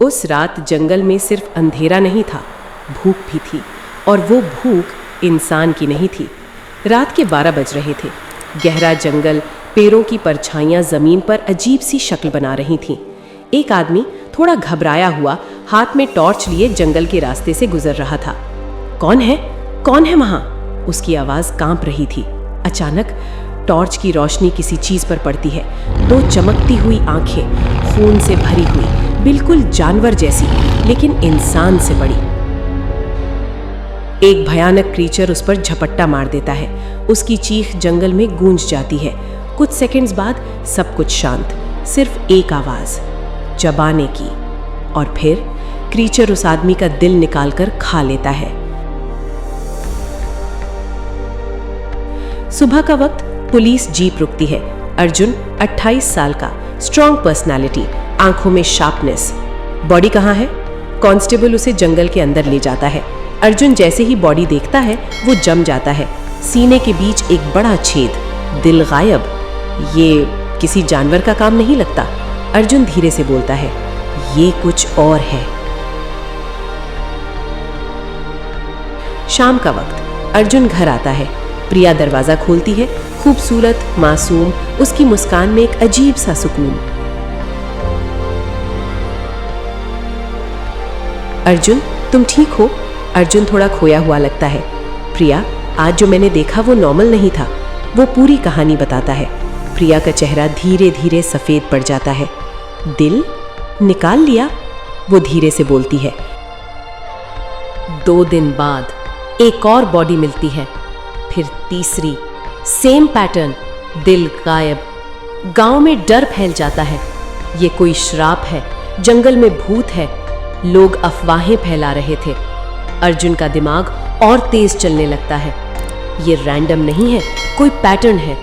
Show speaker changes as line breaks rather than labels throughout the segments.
उस रात जंगल में सिर्फ अंधेरा नहीं था, भूख भी थी, और वो भूख इंसान की नहीं थी। रात के 12 बज रहे थे। गहरा जंगल, पेड़ों की परछाइयां जमीन पर अजीब सी शक्ल बना रही थीं। एक आदमी थोड़ा घबराया हुआ हाथ में टॉर्च लिए जंगल के रास्ते से गुजर रहा था। कौन है? कौन है वहां? उसकी आवाज कांप रही थी। अचानक टॉर्च की रोशनी किसी चीज पर पड़ती है। 2 चमकती हुई आंखें, खून से भरी हुई, बिल्कुल जानवर जैसी, लेकिन इंसान से बड़ी। एक भयानक क्रीचर उस पर झपट्टा मार देता है। उसकी चीख जंगल में गूंज जाती है। कुछ सेकंड्स बाद सब कुछ शांत, सिर्फ एक आवाज, चबाने की। और फिर क्रीचर उस आदमी का दिल निकालकर खा लेता है। सुबह का वक्त पुलिस जीप रुकती है। अर्जुन 28 साल का, स्ट्रॉन्ग पर्सनालिटी, आंखों में शार्पनेस। बॉडी कहाँ है? कांस्टेबल उसे जंगल के अंदर ले जाता है। अर्जुन जैसे ही बॉडी देखता है वो जम जाता है। सीने के बीच एक बड़ा छेद, दिल गायब। ये किसी जानवर का काम नहीं लगता। अर्जुन धीरे से बोलता है, ये कुछ और है। शाम का वक्त अर्जुन घर आता है। प्रिया दरवाजा खोलती है। खूबसूरत, मासूम, उसकी मुस्कान में एक अजीब सा सुकून। अर्जुन, तुम ठीक हो? अर्जुन थोड़ा खोया हुआ लगता है। प्रिया, आज जो मैंने देखा वो नॉर्मल नहीं था। वो पूरी कहानी बताता है। प्रिया का चेहरा धीरे धीरे सफेद पड़ जाता है। दिल निकाल लिया? वो धीरे से बोलती है। 2 दिन बाद एक और बॉडी मिलती है, फिर तीसरी, सेम पैटर्न, दिल गायब। गांव में डर फैल जाता है। ये कोई श्राप है, जंगल में भूत है। लोग अफवाहें फैला रहे थे। अर्जुन का दिमाग और तेज चलने लगता है। ये रैंडम नहीं है, कोई पैटर्न है।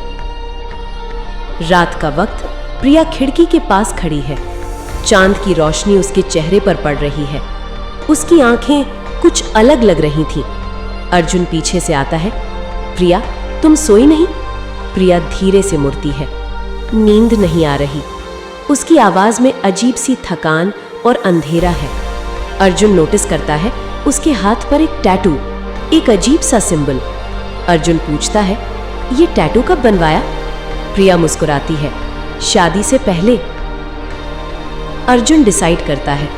रात का वक्त, प्रिया खिड़की के पास खड़ी है। चांद की रोशनी उसके चेहरे पर पड़ रही है। उसकी आंखें कुछ अलग लग रही थीं। अर्जुन पीछे से आता है। प्रिया, तुम सोई नहीं? प्रिया धीरे से मुड़ती है। नींद नहीं आ रही। उसकी आवाज में अजीब सी थकान और अंधेरा है। अर्जुन नोटिस करता है उसके हाथ पर एक टैटू, एक अजीब सा सिंबल। अर्जुन पूछता है, ये टैटू कब बनवाया? प्रिया मुस्कुराती है, शादी से पहले। अर्जुन डिसाइड करता है,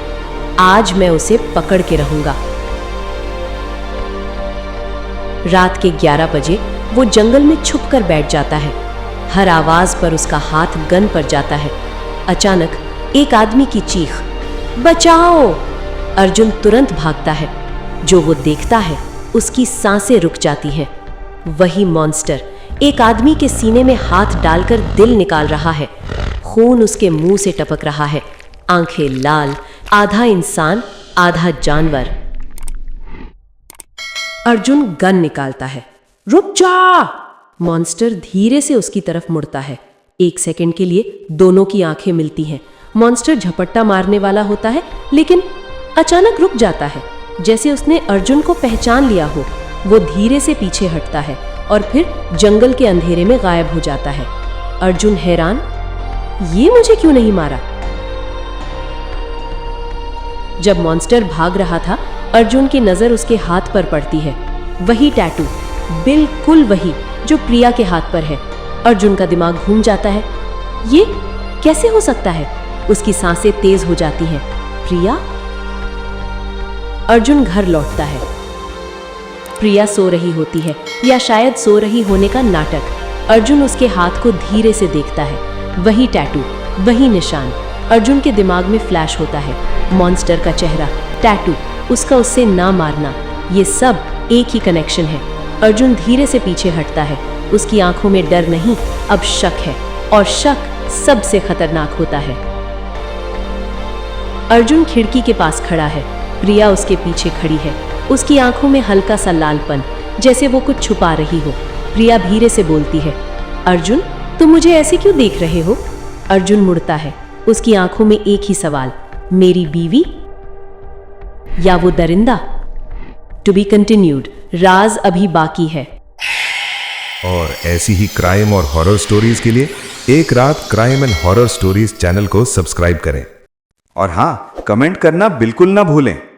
आज मैं उसे पकड़ के रहूंगा। रात के 11 बजे वो जंगल में छुप कर बैठ जाता है। हर आवाज पर उसका हाथ गन पर जाता है। अचानक एक आदमी की चीख, बचाओ! अर्जुन तुरंत भागता है। जो वो देखता है, उसकी सांसें रुक जाती हैं। वही मॉन्स्टर एक आदमी के सीने में हाथ डालकर दिल निकाल रहा है। खून उसके मुंह से टपक रहा है। आंखें लाल, आधा इंसान आधा जानवर। अर्जुन गन निकालता है। रुक जा! मॉन्स्टर धीरे से उसकी तरफ मुड़ता है। 1 सेकंड के लिए दोनों की आंखें मिलती हैं। मॉन्स्टर झपट्टा मारने वाला होता है, लेकिन अचानक रुक जाता है, जैसे उसने अर्जुन को पहचान लिया हो। वो धीरे से पीछे हटता है और फिर जंगल के अंधेरे में गायब हो जाता है। अर्जुन हैरान, ये मुझे क्यों नहीं मारा? जब मॉन्स्टर भाग रहा था, अर्जुन की नजर उसके हाथ पर पड़ती है। वही टैटू, बिल्कुल वही जो प्रिया के हाथ पर है। अर्जुन का दिमाग घूम जाता है। ये कैसे हो सकता है? उसकी सांसें तेज हो जाती हैं। प्रिया? अर्जुन घर लौटता है। प्रिया सो रही होती है, या शायद सो रही होने का नाटक। अर्जुन उसके हाथ को धीरे से देखता है। वही टैटू, वही निशान। अर्जुन के दिमाग में फ्लैश होता है। मॉन्स्टर का चेहरा, टैटू, उसका उससे ना मारना, ये सब एक ही कनेक्शन है। अर्जुन धीरे से पीछे हटता है। उसकी आंखों में डर नहीं, अब शक है, और शक सबसे खतरनाक होता है। अर्जुन खिड़की के पास खड़ा है। प्रिया उसके पीछे खड़ी है। उसकी आंखों में हल्का सा लालपन, जैसे वो कुछ छुपा रही हो। प्रिया धीरे से बोलती है, अर्जुन, तुम मुझे ऐसे क्यों देख रहे हो? अर्जुन मुड़ता है। उसकी आंखों में एक ही सवाल, मेरी बीवी या वो दरिंदा? To be continued. राज अभी बाकी है।
और ऐसी ही क्राइम और हॉरर स्टोरीज के लिए एक रात crime and horror stories channel को सब्सक्राइब करें।
और हाँ, कमेंट करना बिल्कुल ना भूलें।